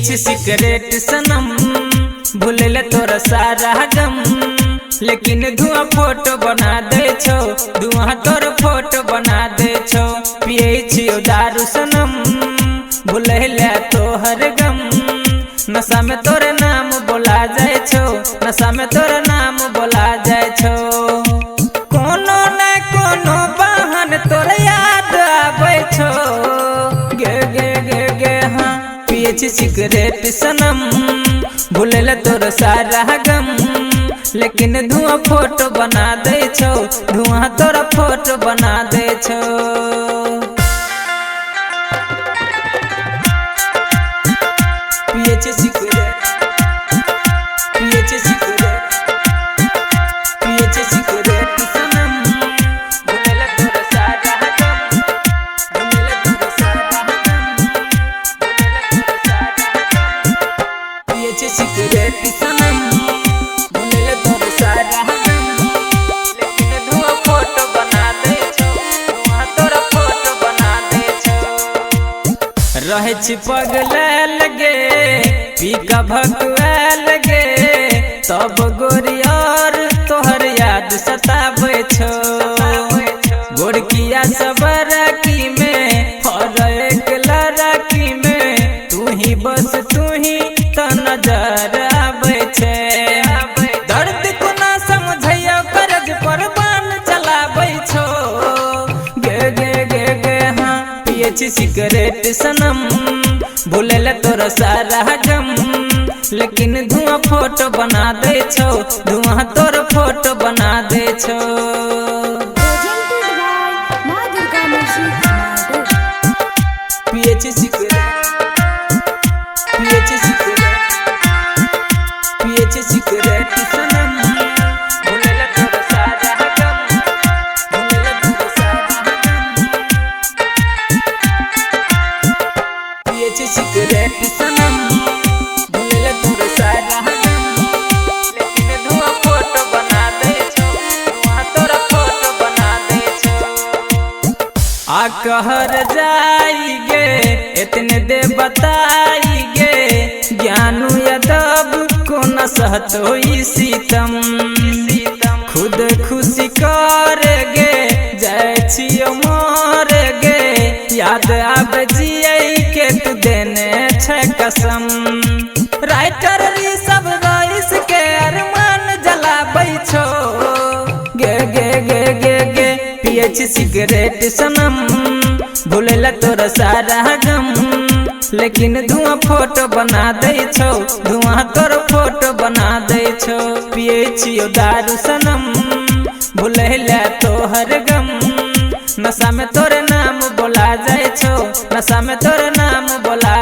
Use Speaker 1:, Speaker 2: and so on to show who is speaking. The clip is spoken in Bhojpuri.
Speaker 1: छी सिगरेट सनम, भूले तोरा सारा गम, लेकिन धुआं फोटो बना दे छो, धुआं तोर फोटो बना दे छो। पिए छियो दारू सनम, भूले तोहर गम, नशा में तोरे नाम बोला जाए छो, नशा में तोरे नाम बोला जाए छो। कोनो न कोनो बहन तोरे याद आवे छो, गे गे गे गे हाँ। पिए छी सिगरेट सनम, भूले तोर सारा गम, लेकिन धुआं फोटो बना दे छो, धुआं तोरा फोटो बना दे छो। पिए छी सिगरेट, पिए छी सिगरेट, पिए छी सिगरेट सनम, भूले तोर सारा गम, भूले तोर सारा गम, भूले तोर सारा गम। पिए छी सिगरेट सनम, भूले तोर सारा गम, लेकिन धुआं फोटो बना दे छो, धुआं तोरा फोटो बना दे छो। रहे छी पगलैल गे, पी का भकुआल गे, तब गोरी और तोहर याद सतावे छो। गोरकिया सबरकी में और एक लड़की में, तू ही बस तू ही तो नजर आवे छे। दर्द को ना समझैया करज पर बान चलावे छो, गे गे गे गे हाँ। पिए छी सिगरेट सनम, भूले तोरा सारा गम, लेकिन धुआं फोटो बना दे छो, धुआं तोर फोटो बना दे छो। पिए छी सिगरेट, पिए छी सिगरेट, पिए छी सिगरेट सनम, भूले तोरा सारा गम, भूले तोरा सारा गम। पिए छी सिगरेट सनम, भूले तोरा सारा गम, लेकिन धुआं फोटो बना दे छो, धुआं तोरा फोटो बना दे छो। आ कहर जाई गे इतने दे बताई गे, ज्ञानू यादव को न सहत होई सीतम, खुद खुशी कर गे जाय छियो मोर गे, याद आवे जियै के तू देने छे कसम। राइटर सब रईस के अरमान जलाबै छो, गे गे गे गे गे। पिए छी सिगरेट सनम, भूले तोरा सारा गम, लेकिन धुआं फोटो बना दे छो, धुआं तोर फोटो बना दे छो। पिए छियो दारू सनम, भूले तोहर गम, नशा में तोरे नाम बोला जाए छो, नशा में तोरे नाम बोला